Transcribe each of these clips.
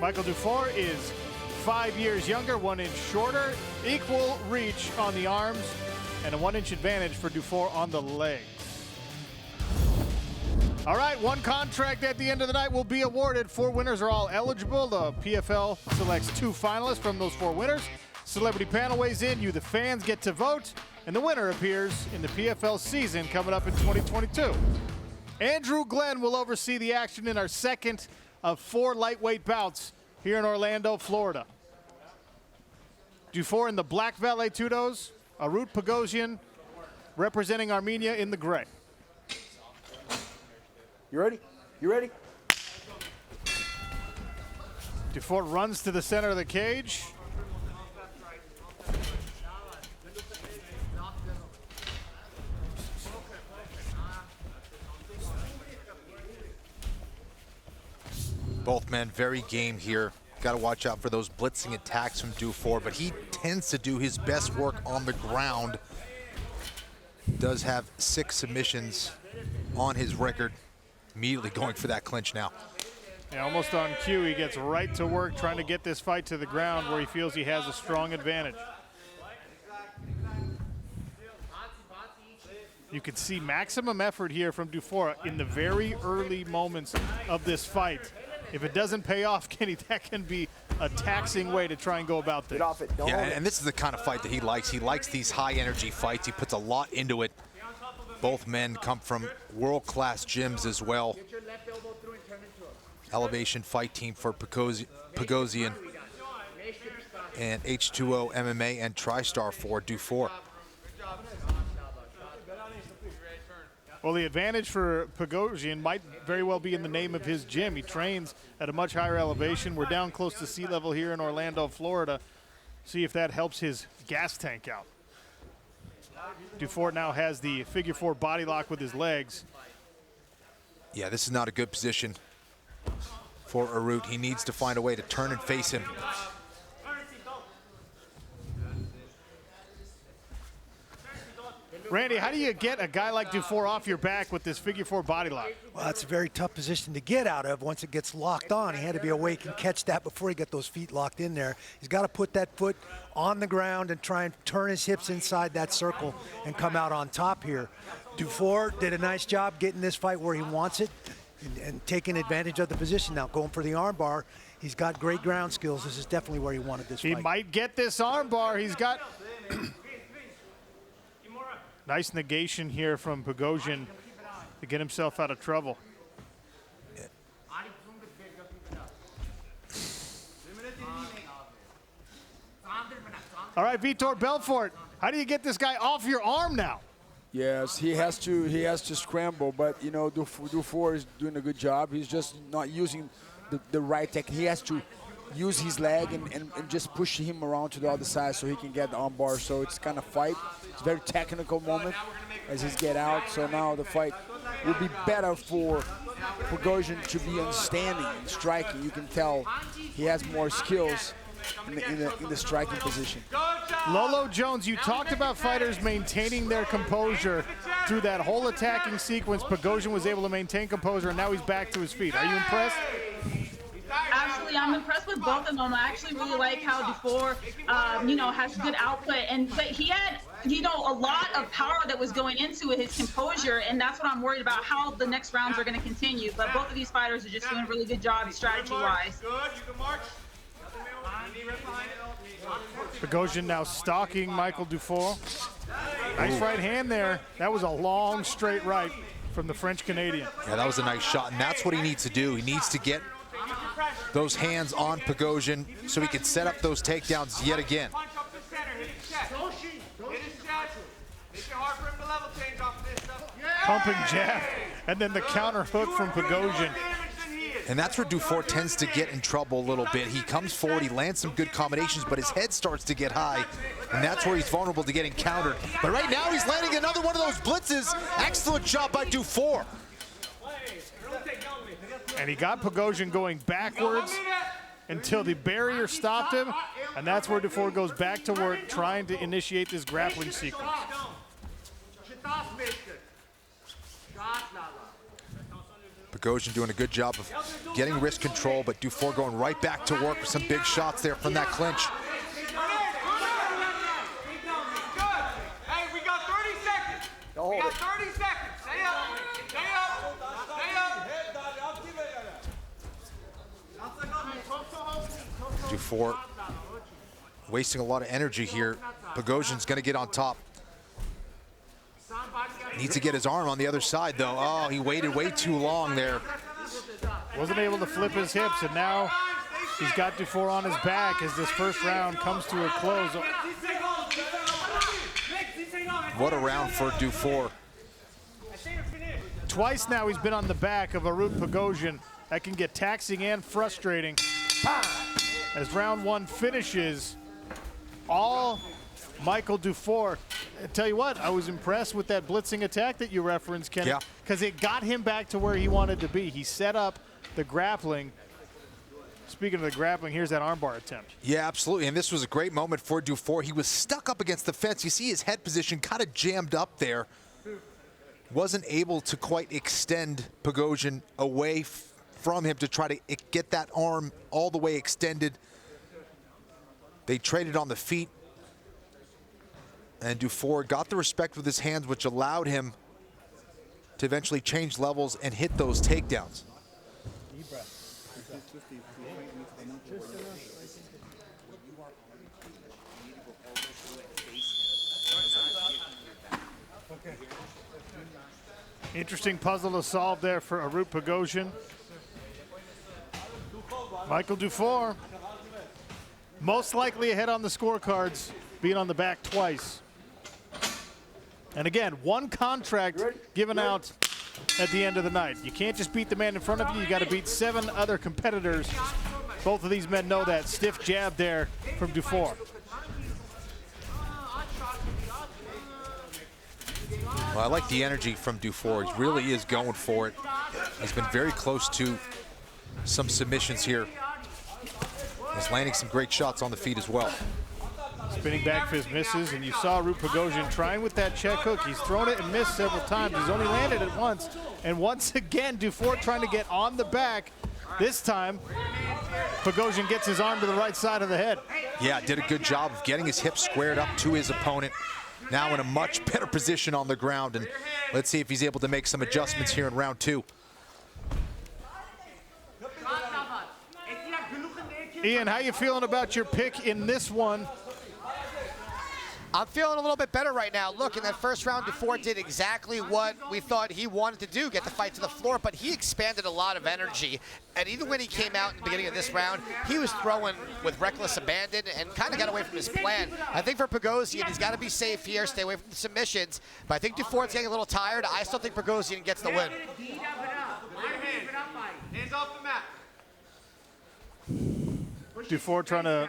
Michael Dufort is 5 years younger, 1 inch shorter, equal reach on the arms, and a 1 inch advantage for Dufort on the legs. All right, one contract at the end of the night will be awarded. 4 winners are all eligible. The PFL selects 2 finalists from those 4 winners. Celebrity panel weighs in, you the fans get to vote, and the winner appears in the PFL season coming up in 2022. Andrew Glenn will oversee the action in our second of 4 lightweight bouts here in Orlando, Florida. Dufort in the black valetudos, Arut Pogosjan representing Armenia in the gray. You ready? You ready? Dufort runs to the center of the cage. Both men very game here. Got to watch out for those blitzing attacks from Dufort, but he tends to do his best work on the ground. Does have 6 submissions on his record. Immediately going for that clinch now. Yeah, almost on cue, he gets right to work trying to get this fight to the ground where he feels he has a strong advantage. You can see maximum effort here from Dufort in the very early moments of this fight. If it doesn't pay off, Kenny, that can be a taxing way to try and go about this. Get off it. Don't Yeah, hold it. and this is the kind of fight that he likes. He likes these high energy fights. He puts a lot into it. Both men come from world-class gyms as well. Elevation fight team for Pogosjan and H2O MMA and TriStar for Dufort. Well, the advantage for Pogosjan might very well be in the name of his gym. He trains at a much higher elevation. We're down close to sea level here in Orlando, Florida. See if that helps his gas tank out. Dufort now has the figure 4 body lock with his legs. Yeah, this is not a good position for Arut. He needs to find a way to turn and face him. Randy, how do you get a guy like Dufort off your back with this figure 4 body lock? Well, that's a very tough position to get out of once it gets locked on. He had to be awake and catch that before he got those feet locked in there. He's got to put that foot on the ground and try and turn his hips inside that circle and come out on top here. Dufort did a nice job getting this fight where he wants it and taking advantage of the position now, going for the arm bar. He's got great ground skills. This is definitely where he wanted this fight. He might get this arm bar. He's got nice negation here from Pogosjan to get himself out of trouble. All right, Vitor Belfort, how do you get this guy off your arm now? Yes, he has to scramble, but you know, Dufort is doing a good job. He's just not using the right technique. He has to use his leg and just push him around to the other side so he can get the arm bar. So it's kind of fight. It's a very technical moment as he's get out. So now the fight will be better for Pogosjan to be on standing and striking. You can tell he has more skills in the striking position. Lolo Jones, you talked about fighters maintaining their composure through that whole attacking sequence. Pogosjan was able to maintain composure, and now he's back to his feet. Are you impressed? Absolutely, I'm impressed with both of them. I actually really like how Dufort, has good output, but he had, a lot of power that was going into his composure, and that's what I'm worried about, how the next rounds are going to continue. But both of these fighters are just doing a really good job strategy-wise. Pogosjan now stalking Michael Dufort. Nice right hand there. That was a long straight right from the French-Canadian. Yeah, that was a nice shot, and that's what he needs to do. He needs to get those hands on Pogosjan so he can set up those takedowns yet again. Pumping jab, and then the counter hook from Pogosjan. And that's where Dufort tends to get in trouble a little bit. He comes forward, he lands some good combinations, but his head starts to get high, and that's where he's vulnerable to getting countered. But right now, he's landing another one of those blitzes. Excellent job by Dufort. And he got Pogosjan going backwards until the barrier stopped him, and that's where Dufort goes back to work, trying to initiate this grappling sequence. Pogosjan doing a good job of getting wrist control, but Dufort going right back to work with some big shots there from that clinch. Hey, we got 30 seconds. We got 30 seconds. Stay up. Stay up. Stay up. Dufort wasting a lot of energy here. Pogosjan's going to get on top. Needs to get his arm on the other side, though. Oh, he waited way too long there. Wasn't able to flip his hips, and now he's got Dufort on his back as this first round comes to a close. What a round for Dufort. Twice now he's been on the back of Arut Pogosjan. That can get taxing and frustrating. As round one finishes, all Michael Dufort. I tell you what, I was impressed with that blitzing attack that you referenced, Kenny, because it got him back to where he wanted to be. He set up the grappling. Speaking of the grappling, here's that armbar attempt. Yeah, absolutely, and this was a great moment for Dufort. He was stuck up against the fence. You see his head position kind of jammed up there. Wasn't able to quite extend Pogosjan away from him to try to get that arm all the way extended. They traded on the feet. And Dufort got the respect with his hands, which allowed him to eventually change levels and hit those takedowns. Interesting puzzle to solve there for Arut Pogosjan. Michael Dufort, most likely ahead on the scorecards, being on the back twice. And again, one contract given out at the end of the night. You can't just beat the man in front of you. You got to beat 7 other competitors. Both of these men know that. Stiff jab there from Dufort. Well, I like the energy from Dufort. He really is going for it. He's been very close to some submissions here. He's landing some great shots on the feet as well. Spinning back fist misses, and you saw Arut Pogosjan trying with that check hook. He's thrown it and missed several times. He's only landed it once. And once again, Dufort trying to get on the back. This time, Pogosjan gets his arm to the right side of the head. Yeah, did a good job of getting his hips squared up to his opponent. Now in a much better position on the ground. And let's see if he's able to make some adjustments here in round 2. Ian, how you feeling about your pick in this one? I'm feeling a little bit better right now. Look, in that first round, Dufort did exactly what we thought he wanted to do, get the fight to the floor, but he expanded a lot of energy. And even when he came out in the beginning of this round, he was throwing with reckless abandon and kind of got away from his plan. I think for Pogosjan, he's got to be safe here, stay away from the submissions. But I think Dufort's getting a little tired. I still think Pogosjan gets the win. Hands off the mat. Dufort trying to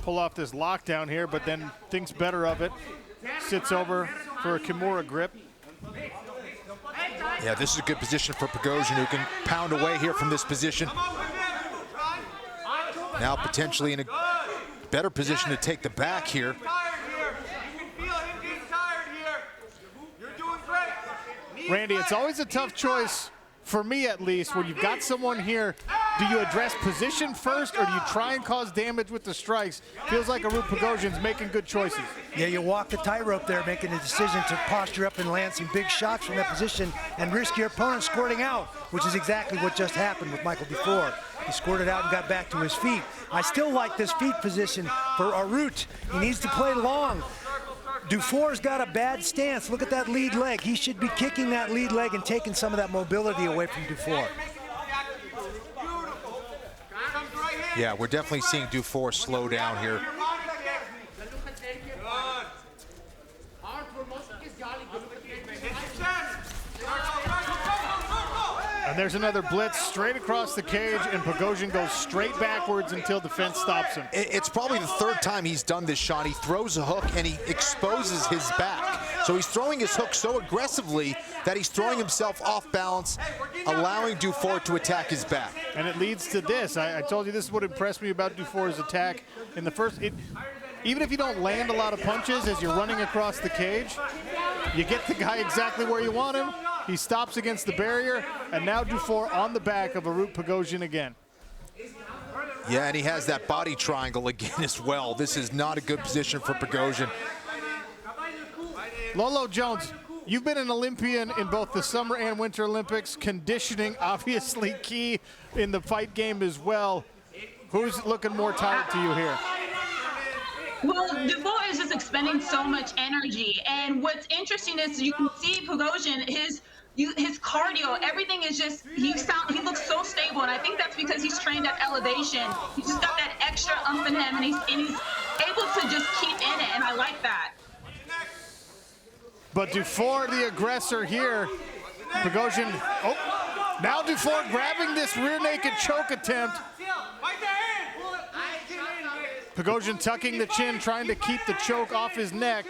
pull off this lockdown here, but then thinks better of it. Sits over for a Kimura grip. Yeah, this is a good position for Pogosjan, who can pound away here from this position. Now potentially in a better position to take the back here. Randy, it's always a tough choice, for me at least, when you've got someone here. Do you address position first, or do you try and cause damage with the strikes? Feels like Arut Pogosjan's making good choices. Yeah, you walk the tightrope there, making the decision to posture up and land some big shots from that position and risk your opponent squirting out, which is exactly what just happened with Michael Dufort. He squirted out and got back to his feet. I still like this feet position for Arut. He needs to play long. Dufort's got a bad stance. Look at that lead leg. He should be kicking that lead leg and taking some of that mobility away from Dufort. Yeah, we're definitely seeing Dufort slow down here. And there's another blitz straight across the cage, and Pogosjan goes straight backwards until the fence stops him. It's probably the 3rd time he's done this, Sean. He throws a hook and he exposes his back. So he's throwing his hook so aggressively that he's throwing himself off balance, allowing Dufort to attack his back. And it leads to this. I told you this is what impressed me about Dufort's attack in the first. Even if you don't land a lot of punches as you're running across the cage, you get the guy exactly where you want him, He stops against the barrier, and now Dufort on the back of Arut Pogosjan again. Yeah, and he has that body triangle again as well. This is not a good position for Pogosjan. Lolo Jones, you've been an Olympian in both the Summer and Winter Olympics. Conditioning obviously key in the fight game as well. Who's looking more tired to you here? Well, Dufort is just expending so much energy, and what's interesting is you can see Pogosjan, his cardio, everything is just, he looks so stable, and I think that's because he's trained at elevation. He's just got that extra umph in him, and he's able to just keep in it, and I like that. But Dufort, the aggressor here. Pogosjan, oh, now Dufort grabbing this rear naked choke attempt. Pogosjan tucking the chin, trying to keep the choke off his neck.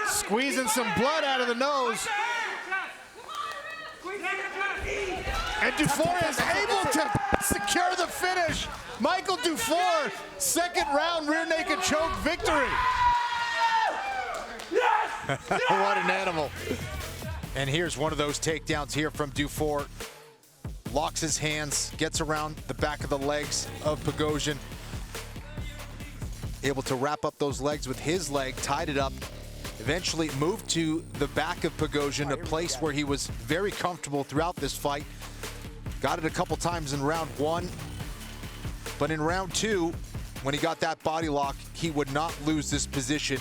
Squeezing some blood out of the nose. And Dufort is able to secure the finish. Michael Dufort, second round rear naked choke victory. What an animal. And here's one of those takedowns here from Dufort. Locks his hands, gets around the back of the legs of Pogosjan. Able to wrap up those legs with his leg, tied it up. Eventually moved to the back of Pogosjan, a place where he was very comfortable throughout this fight. Got it a couple times in round one. But in round two, when he got that body lock, he would not lose this position.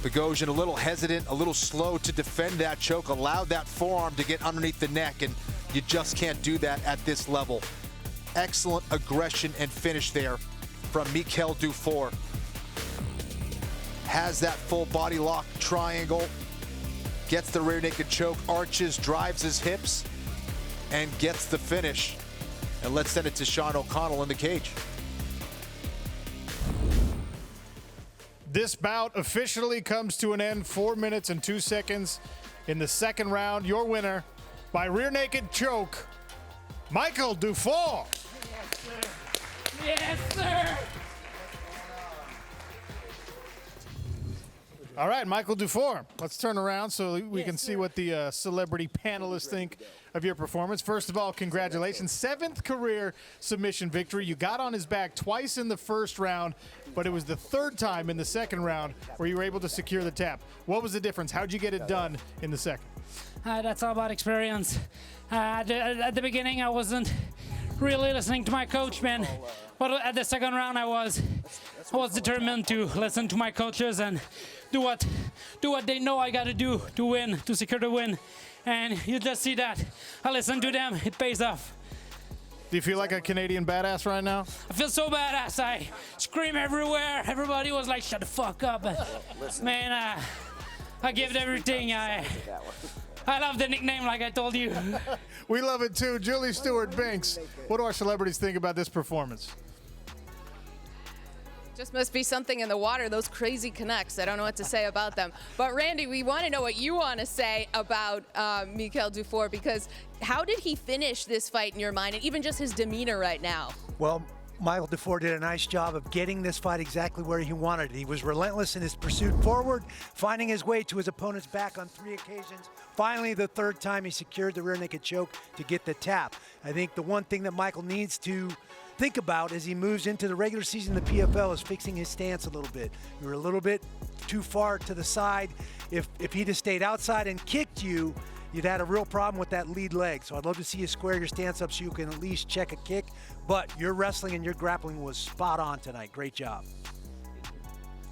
Pogosjan a little hesitant, a little slow to defend that choke, allowed that forearm to get underneath the neck, and you just can't do that at this level. Excellent aggression and finish there from Michael Dufort. Has that full body lock triangle, gets the rear naked choke, arches, drives his hips, and gets the finish. And let's send it to Sean O'Connell in the cage. This bout officially comes to an end, 4 minutes and 2 seconds in the second round. Your winner by rear naked choke, Michael Dufort. Yes, sir. All right, Michael Dufort, let's turn around so we can see what the celebrity panelists think of your performance. First of all, congratulations. 7th career submission victory. You got on his back twice in the first round, but it was the 3rd time in the second round where you were able to secure the tap. What was the difference? How'd you get it done in the second? That's all about experience. At the beginning, I wasn't really listening to my coach, man. But at the second round, I was determined to listen to my coaches and do what they know I got to do to win, to secure the win. And you just see that. I listen to them. It pays off. Do you feel like a Canadian badass right now? I feel so badass. I scream everywhere. Everybody was like, shut the fuck up. Man, I give it everything. I love the nickname, like I told you. We love it too. Julie Stewart-Binks, what do our celebrities think about this performance? Just must be something in the water, those crazy connects. I don't know what to say about them. But Randy, we want to know what you want to say about Michael Dufort, because how did he finish this fight in your mind, and even just his demeanor right now? Well, Michael Dufort did a nice job of getting this fight exactly where he wanted it. He was relentless in his pursuit forward, finding his way to his opponent's back on 3 occasions. Finally, the 3rd time, he secured the rear naked choke to get the tap. I think the one thing that Michael needs to think about as he moves into the regular season of the PFL is fixing his stance a little bit. You were a little bit too far to the side. If he'd have stayed outside and kicked you, you'd had a real problem with that lead leg. So I'd love to see you square your stance up so you can at least check a kick. But your wrestling and your grappling was spot on tonight. Great job.